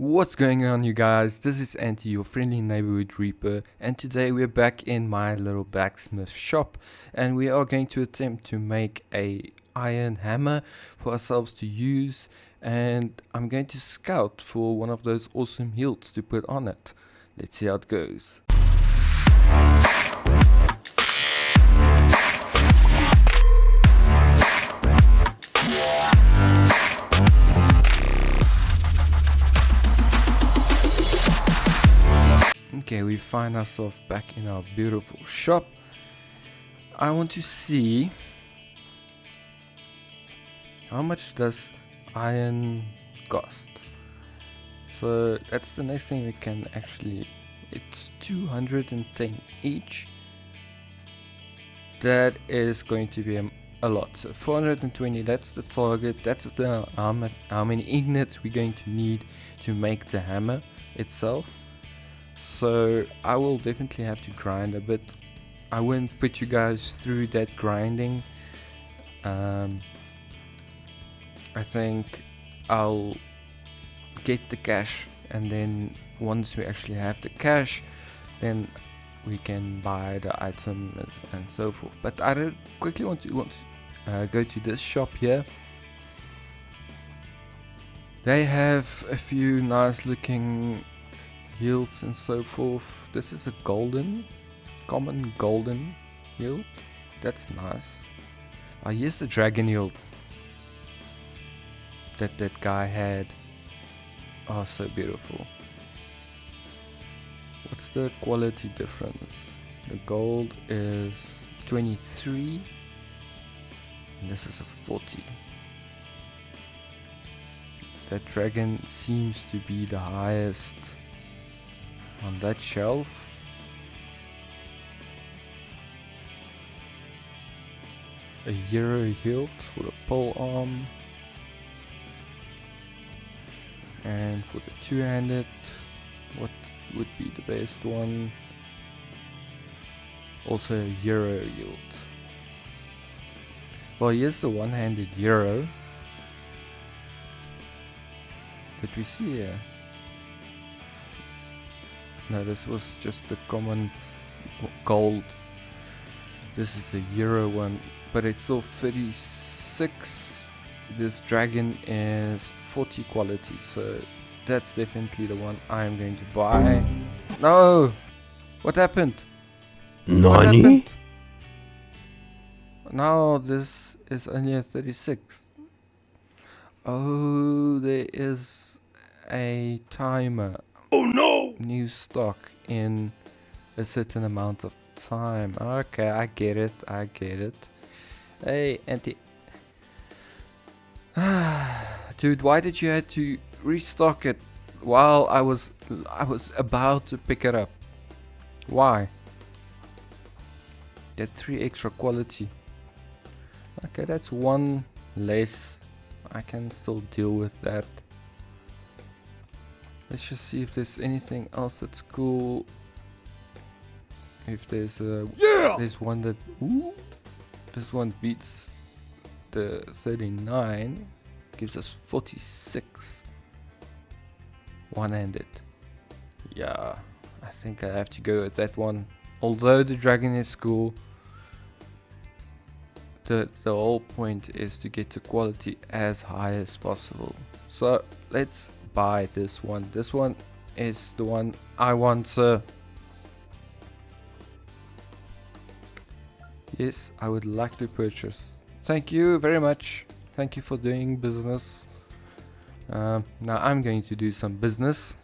What's going on, you guys? This is Anti, your friendly neighborhood reaper, and today we're back in my little blacksmith shop, and we are going to attempt to make a iron hammer for ourselves to use, and I'm going to scout for one of those awesome hilts to put on it. Let's see how it goes. Okay, we find ourselves back in our beautiful shop. I want to see how much does iron cost. So that's the next thing we can actually, it's 210 each. That is going to be a lot. So 420, that's the target. That's the how many ingots we're going to need to make the hammer itself. So I will definitely have to grind a bit. I won't put you guys through that grinding. I think I'll get the cash, and then once we actually have the cash, then we can buy the item and so forth. But I don't quickly want to go to this shop here. They have a few nice looking yields and so forth. This is a common golden yield. That's nice. Oh, here's the dragon yield that guy had. Oh, so beautiful. What's the quality difference? The gold is 23 and this is a 40. That dragon seems to be the highest on that shelf. A hero hilt for the pole arm, and for the two-handed, what would be the best one? Also a hero hilt. Well, here's the one-handed hero that we see here. No, this was just the common gold. This is the euro one, but it's still 36. This dragon is 40 quality, so that's definitely the one I'm going to buy. No! What happened? What Nani? happened? Now this is only a 36. Oh, there is a timer. Oh no! New stock in a certain amount of time. Okay, I get it. Hey, Anti. Dude, why did you have to restock it while I was about to pick it up? Why? Get 3 extra quality. Okay, that's 1 less. I can still deal with that. Let's just see if there's anything else that's cool. If there's there's one that this one beats the 39, gives us 46 one-handed. Yeah, I think I have to go with that one. Although the dragon is cool, the whole point is to get the quality as high as possible. So let's buy this one. This one is the one I want, sir. Yes, I would like to purchase. Thank you very much. Thank you for doing business. Now I'm going to do some business.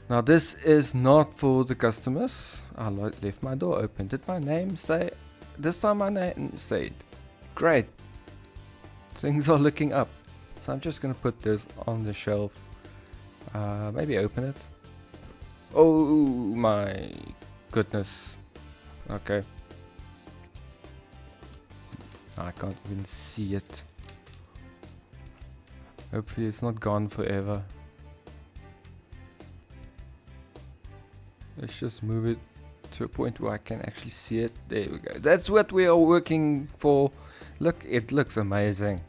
Now this is not for the customers. I left my door open. Did my name stay? This time my name stayed. Great. Things are looking up. So I'm just gonna put this on the shelf. Maybe open it. Oh my goodness. Okay. I can't even see it. Hopefully it's not gone forever. Let's just move it to a point where I can actually see it. There we go. That's what we are working for. Look, it looks amazing.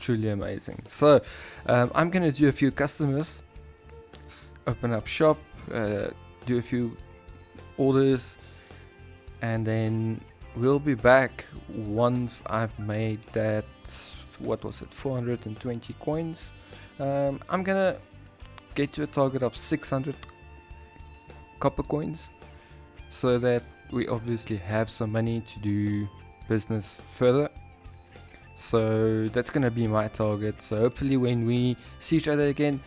truly amazing. So I'm gonna do a few customers, open up shop, do a few orders, and then we'll be back once I've made that, what was it, 420 coins. I'm gonna get to a target of 600 copper coins, so that we obviously have some money to do business further. So that's gonna be my target. So hopefully when we see each other again,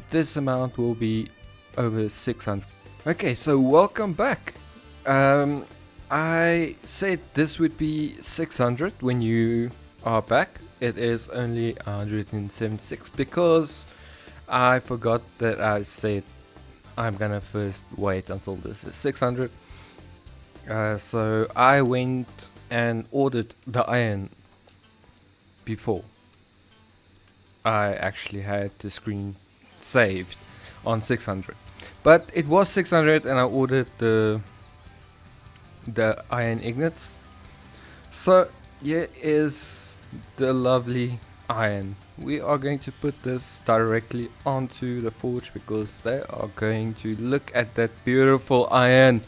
this amount will be over 600. Okay, so welcome back. I said this would be 600 when you are back. It is only 176 because I forgot that I said I'm gonna first wait until this is 600. So I went and ordered the iron before I actually had the screen saved on 600, but it was 600 and I ordered the iron ingots. So here is the lovely iron. We are going to put this directly onto the forge because they are going to look at that beautiful iron.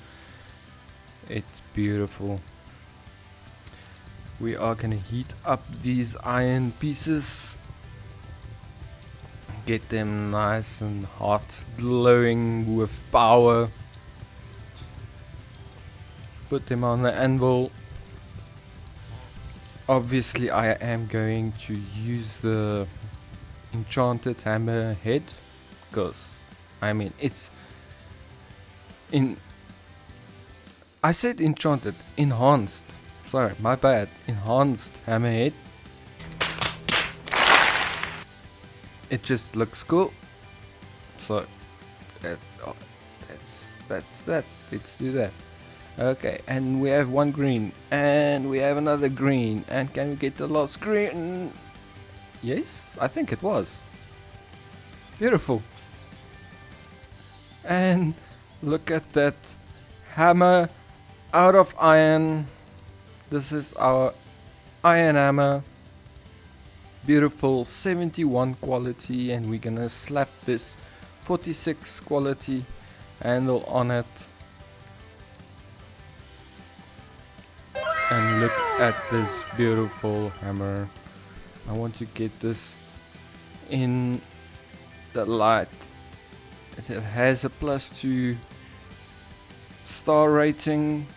It's beautiful. We are gonna heat up these iron pieces, get them nice and hot, glowing with power. Put them on the anvil. Obviously I am going to use the enchanted hammer head because I mean it's in, I said enchanted, enhanced, sorry, my bad, enhanced hammerhead. It just looks cool, so that's that. Let's do that. Okay, and we have one green, and we have another green, and can we get the last green? Yes, I think it was. Beautiful. And look at that hammer out of iron. This is our iron hammer. Beautiful 71 quality, and we're gonna slap this 46 quality handle on it. And look at this beautiful hammer. I want to get this in the light. It has a +2 star rating.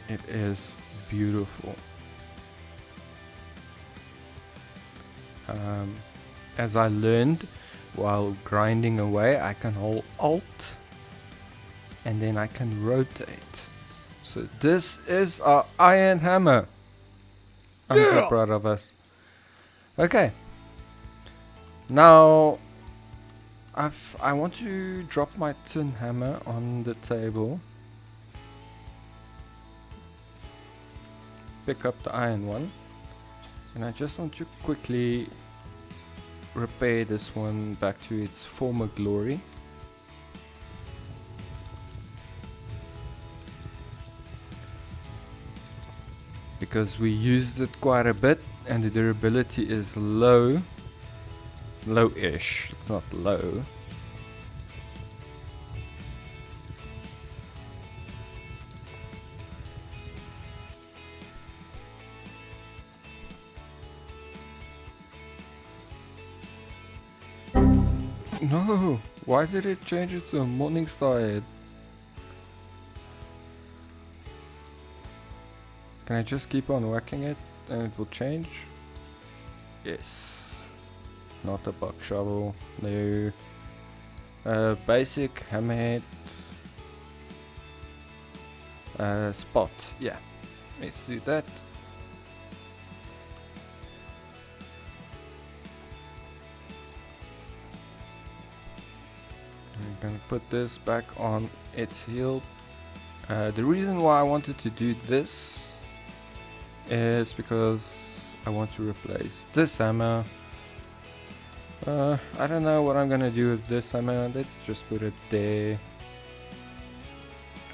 It is beautiful. As I learned while grinding away, I can hold Alt and then I can rotate. So this is our iron hammer. I'm so proud of us. Okay. Now I want to drop my tin hammer on the table. Pick up the iron one. And I just want to quickly repair this one back to its former glory. Because we used it quite a bit and the durability is low-ish, it's not low. No, why did it change it to a morning star head? Can I just keep on whacking it and it will change? Yes. Not a buck shovel. No. Basic hammerhead. Spot. Yeah. Let's do that. I'm gonna put this back on its heel. The reason why I wanted to do this is because I want to replace this hammer. I don't know what I'm gonna do with this hammer. Let's just put it there.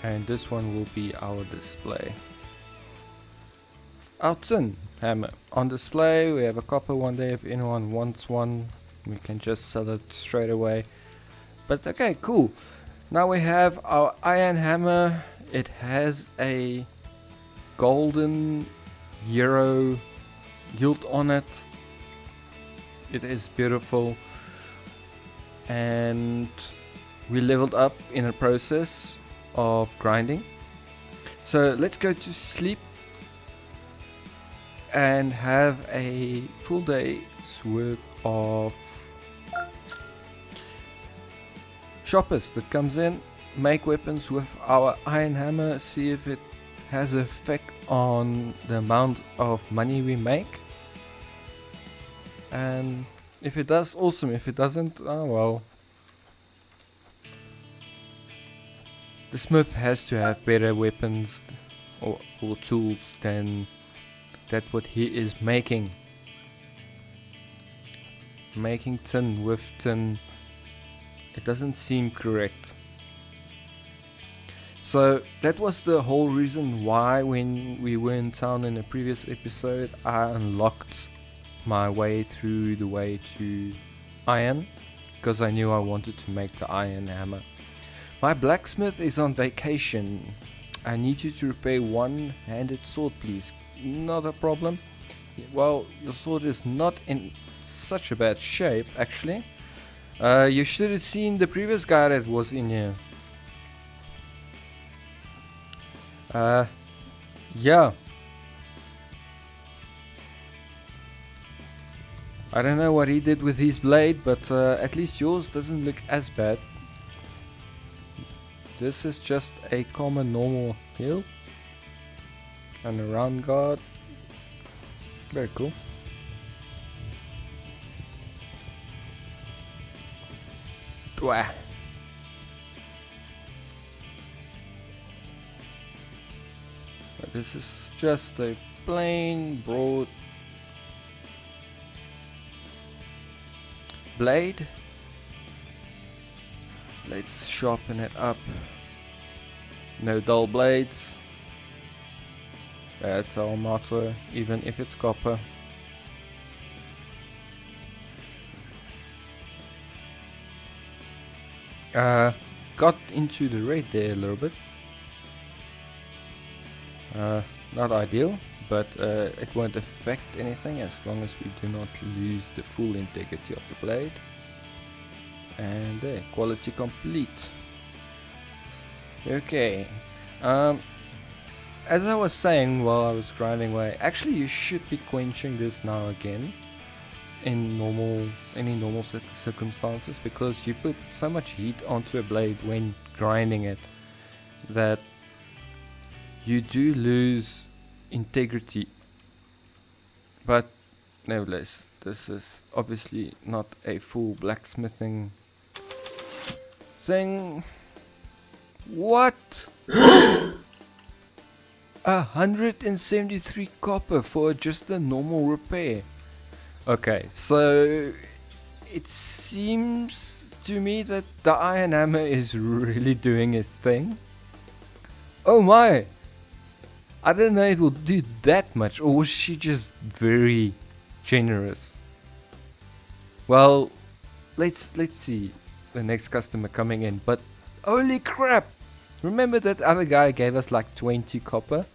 And this one will be our display. Our tin. hammer on display. We have a copper one there. If anyone wants one, we can just sell it straight away. But okay, cool. Now we have our iron hammer. It has a golden euro hilt on it. It is beautiful, and we leveled up in the process of grinding. So let's go to sleep and have a full day's worth of shoppers that comes in, make weapons with our iron hammer, see if it has an effect on the amount of money we make. And if it does, awesome. If it doesn't, oh well. The smith has to have better weapons or tools than that what he is making. Making tin with tin, it doesn't seem correct. So that was the whole reason why when we were in town in a previous episode, I unlocked my way through the way to iron, because I knew I wanted to make the iron hammer. My blacksmith is on vacation. I need you to repair one-handed sword, please. Not a problem. Well, your sword is not in such a bad shape, actually. You should have seen the previous guy that was in here. Yeah. I don't know what he did with his blade, but at least yours doesn't look as bad. This is just a common normal hilt and a round guard. Very cool. Wah. But this is just a plain broad blade. Let's sharpen it up. No dull blades. That's our motto, even if it's copper. Got into the red there a little bit. Not ideal, but it won't affect anything as long as we do not lose the full integrity of the blade. And there, quality complete. Okay. As I was saying while I was grinding away, actually you should be quenching this now again in any normal circumstances, because you put so much heat onto a blade when grinding it that you do lose integrity. But nevertheless, this is obviously not a full blacksmithing thing. What? 173 copper for just a normal repair. Okay, so it seems to me that the iron hammer is really doing its thing. Oh my! I didn't know it would do that much, or was she just very generous? Well, let's see the next customer coming in, but holy crap! Remember that other guy gave us like 20 copper?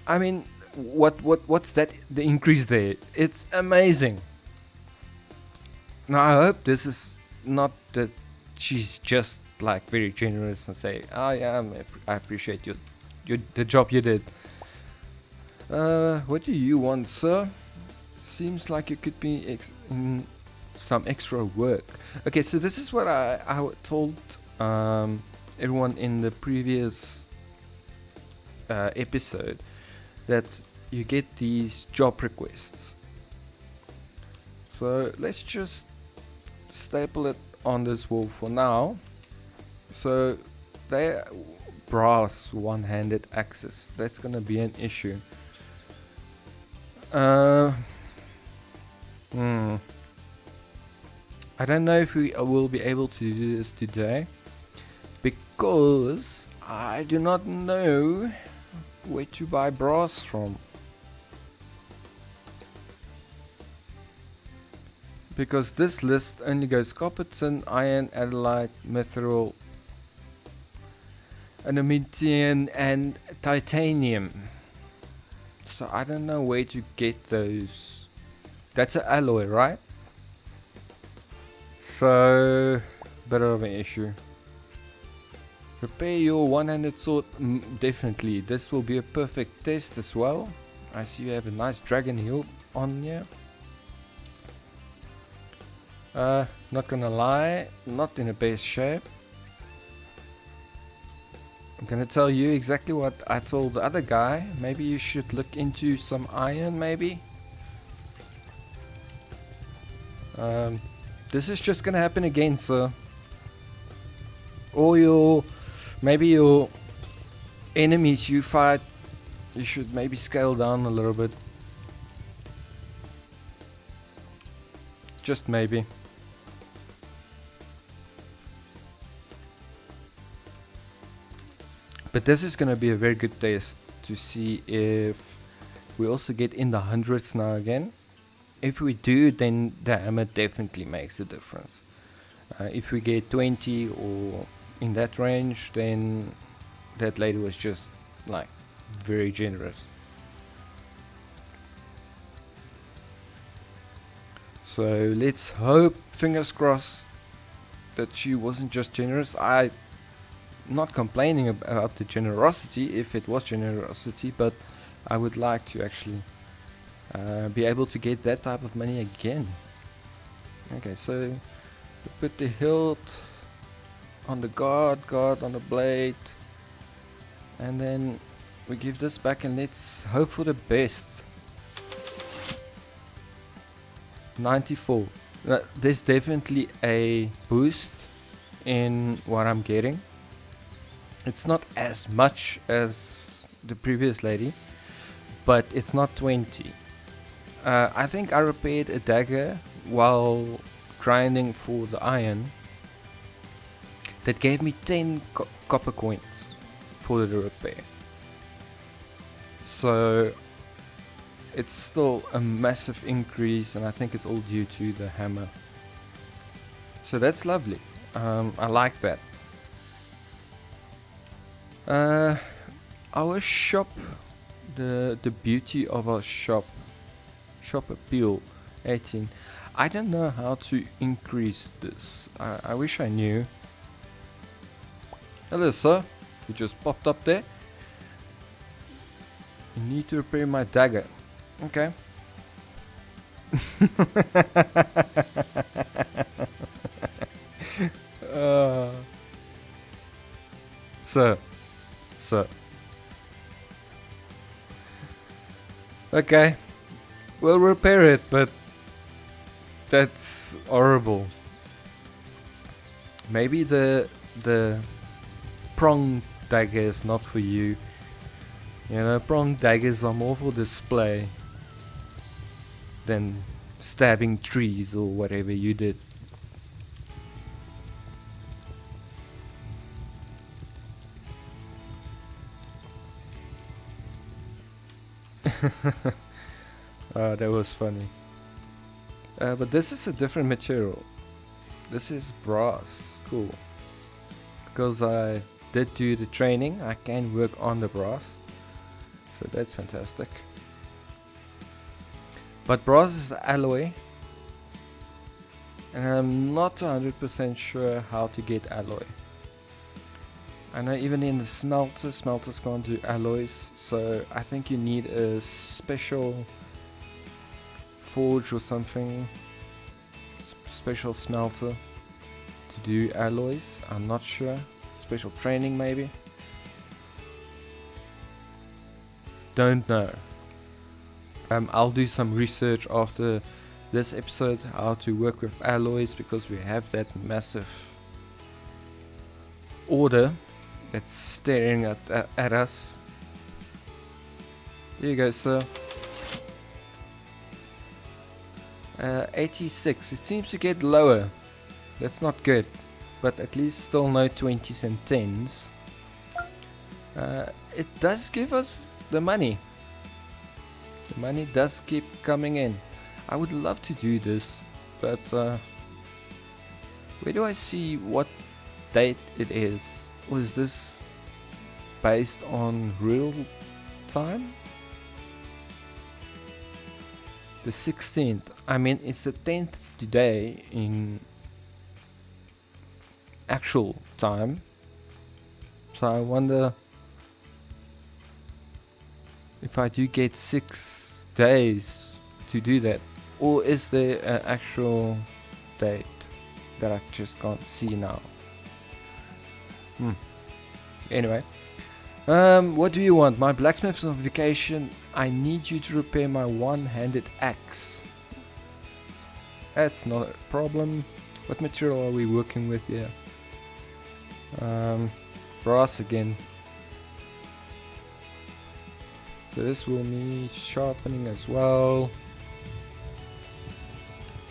I mean, what's that? The increase there? It's amazing. Now I hope this is not that she's just like very generous and say, "Oh yeah, I appreciate the job you did." What do you want, sir? Seems like you could be in some extra work. Okay, so this is what I told everyone in the previous episode, that you get these job requests. So let's just staple it on this wall for now. So they brass one-handed axes. That's gonna be an issue. I don't know if we will be able to do this today, because I do not know where to buy brass from. Because this list only goes copper, tin, iron, alloy, mithril, adamantium and titanium. So I don't know where to get those. That's an alloy, right? So, bit of an issue. Repair your one-handed sword. Definitely, this will be a perfect test as well. I see you have a nice dragon hilt on here. Not gonna lie, not in the best shape. I'm gonna tell you exactly what I told the other guy. Maybe you should look into some iron, maybe. This is just gonna happen again, sir. Or maybe your enemies you fight, you should maybe scale down a little bit. Just maybe. But this is gonna be a very good test to see if we also get in the hundreds now again. If we do, then the hammer definitely makes a difference. If we get 20 or in that range, then that lady was just like very generous. So let's hope, fingers crossed, that she wasn't just generous. I'm not complaining about the generosity, if it was generosity, but I would like to actually be able to get that type of money again. Okay, so we put the hilt on the guard on the blade, and then we give this back and let's hope for the best. 94. There's definitely a boost in what I'm getting. It's not as much as the previous lady, but it's not 20. I think I repaired a dagger while grinding for the iron. That gave me 10 copper coins for the repair. So it's still a massive increase, and I think it's all due to the hammer. So that's lovely. I like that. Our shop, the beauty of our shop appeal 18. I don't know how to increase this. I wish I knew. Hello sir, you just popped up there. You need to repair my dagger. Okay. Sir. Okay, we'll repair it, but that's horrible. Maybe the prong dagger is not for you. You know, prong daggers are more for display than stabbing trees or whatever you did. That was funny. But this is a different material. This is brass. Cool. Because I did do the training, I can work on the brass. So that's fantastic. But brass is alloy. And I'm not 100% sure how to get alloy. I know even in the smelters can't do alloys, so I think you need a special forge or something, special smelter to do alloys. I'm not sure. Special training maybe. Don't know. I'll do some research after this episode how to work with alloys, because we have that massive order that's staring at us. Here you go, sir. 86. It seems to get lower. That's not good, but at least still no 20s and 10s. It does give us the money. The money does keep coming in. I would love to do this, but where do I see what date it is? Or is this based on real time? The 16th. I mean, it's the 10th today in actual time. So I wonder if I do get 6 days to do that, or is there an actual date that I just can't see now? Anyway, what do you want? My blacksmith's on vacation. I need you to repair my one-handed axe. That's not a problem. What material are we working with here? Brass again. So this will need sharpening as well.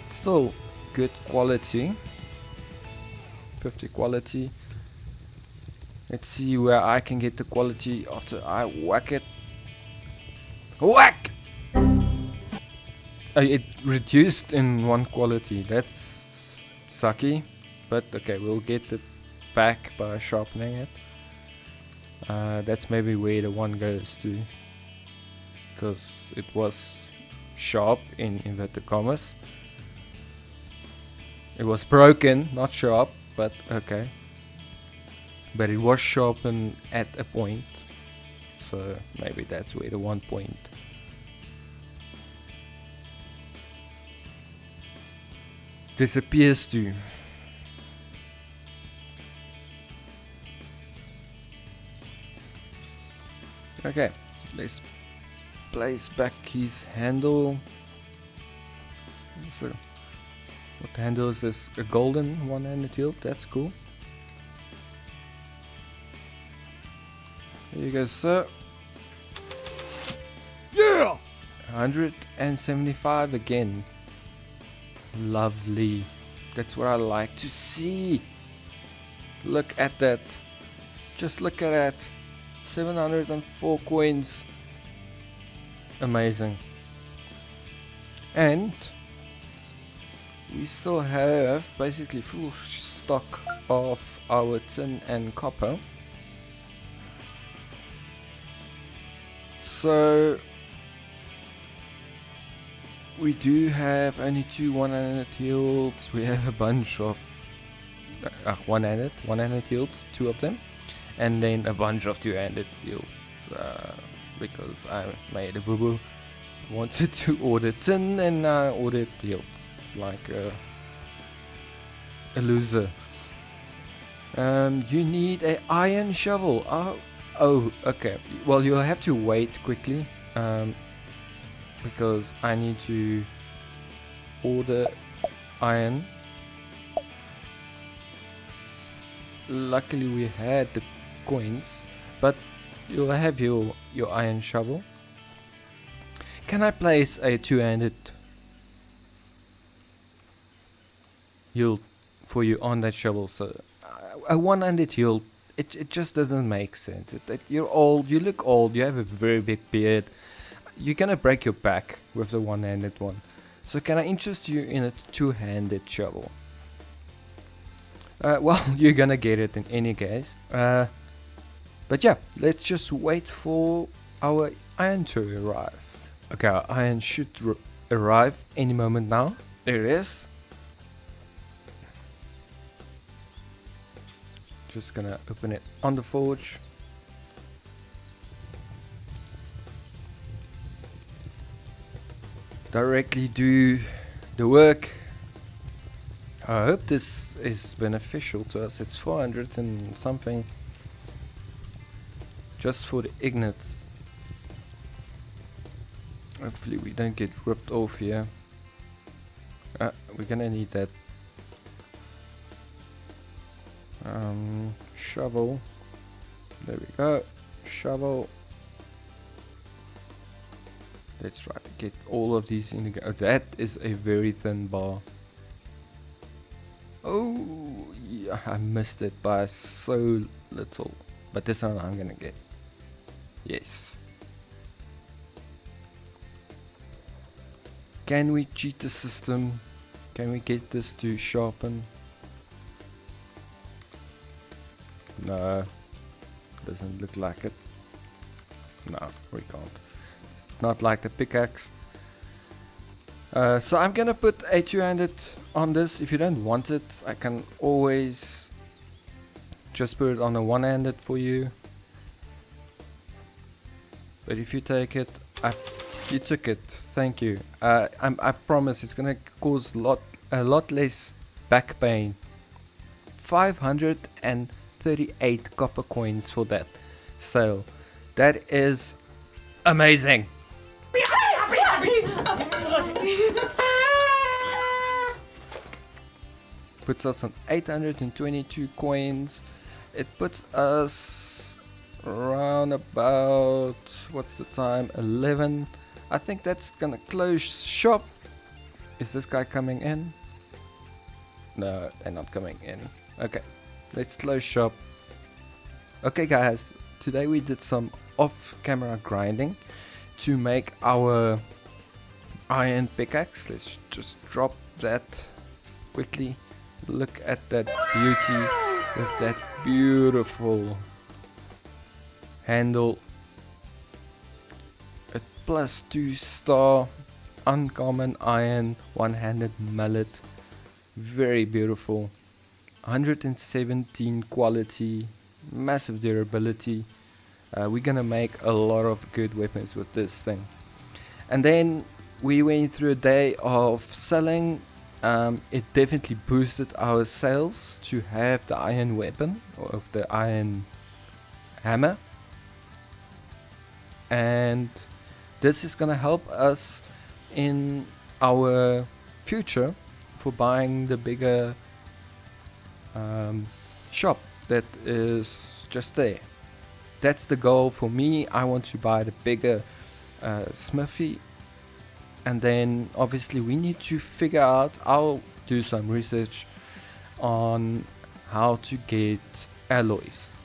Still good quality. 50 quality. Let's see where I can get the quality after I whack it. Whack! It reduced in 1 quality. That's sucky. But okay, we'll get it back by sharpening it. That's maybe where the one goes to. Because it was sharp in inverted commas. It was broken, not sharp, but okay. But it was sharpened at a point, so maybe that's where the 1 point. Disappears to. Okay, let's place back his handle. So, what handle is this? A golden one-handed hilt. That's cool. Here you go, sir. Yeah! 175 again. Lovely. That's what I like to see. Look at that. Just look at that. 704 coins. Amazing. And we still have basically full stock of our tin and copper. So we do have only 2 one-handed hilts. We have a bunch of one-handed hilts, 2 of them, and then a bunch of 2-handed hilts. Because I made a boo-boo. Wanted to order tin and I ordered hilts like a loser. You need a iron shovel. Oh, okay. Well, you'll have to wait quickly, because I need to order iron. Luckily, we had the coins, but you'll have your iron shovel. Can I place a 2-handed hilt for you on that shovel? So a 1-handed hilt. It just doesn't make sense. You're old, you look old, you have a very big beard. You're gonna break your back with the 1-handed one. So can I interest you in a 2-handed shovel? Well, you're gonna get it in any case. But yeah, let's just wait for our iron to arrive. Okay, our iron should arrive any moment now. There it is. Just gonna open it on the forge. Directly do the work. I hope this is beneficial to us. It's 400 and something just for the ignites. Hopefully we don't get ripped off here. We're gonna need that shovel. There we go. Shovel. Let's try to get all of these in the ground. That is a very thin bar. Oh, yeah, I missed it by so little. But this one I'm gonna get. Yes. Can we cheat the system? Can we get this to sharpen? No, doesn't look like it. No, we can't. It's not like the pickaxe. So I'm gonna put a two-handed on this. If you don't want it, I can always just put it on a one-handed for you. But if you take it, you took it. Thank you. I promise it's gonna cause a lot less back pain. 538 copper coins for that sale. That is amazing. Puts us on 822 coins. It puts us around about, what's the time? 11. I think that's gonna close shop. Is this guy coming in? No, they're not coming in. Okay, let's close shop. Okay guys, today we did some off-camera grinding to make our iron pickaxe. Let's just drop that quickly. Look at that beauty with that beautiful handle. A +2 star uncommon iron one-handed mallet. Very beautiful. 117 quality, massive durability. We're gonna make a lot of good weapons with this thing. And then we went through a day of selling. It definitely boosted our sales to have the iron weapon, or of the iron hammer. And this is gonna help us in our future for buying the bigger shop that is just there. That's the goal for me. I want to buy the bigger smithy. And then obviously we need to figure out, I'll do some research on how to get alloys.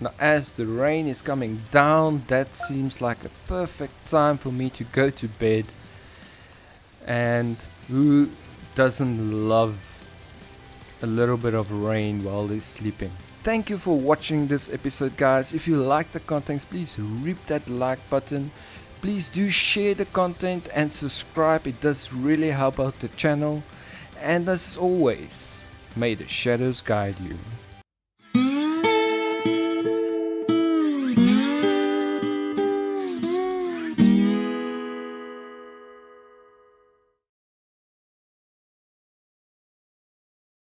Now as the rain is coming down, that seems like a perfect time for me to go to bed. And who doesn't love a little bit of rain while they're sleeping? Thank you for watching this episode guys. If you like the content, please rip that like button. Please do share the content and subscribe. It does really help out the channel. And as always, may the shadows guide you.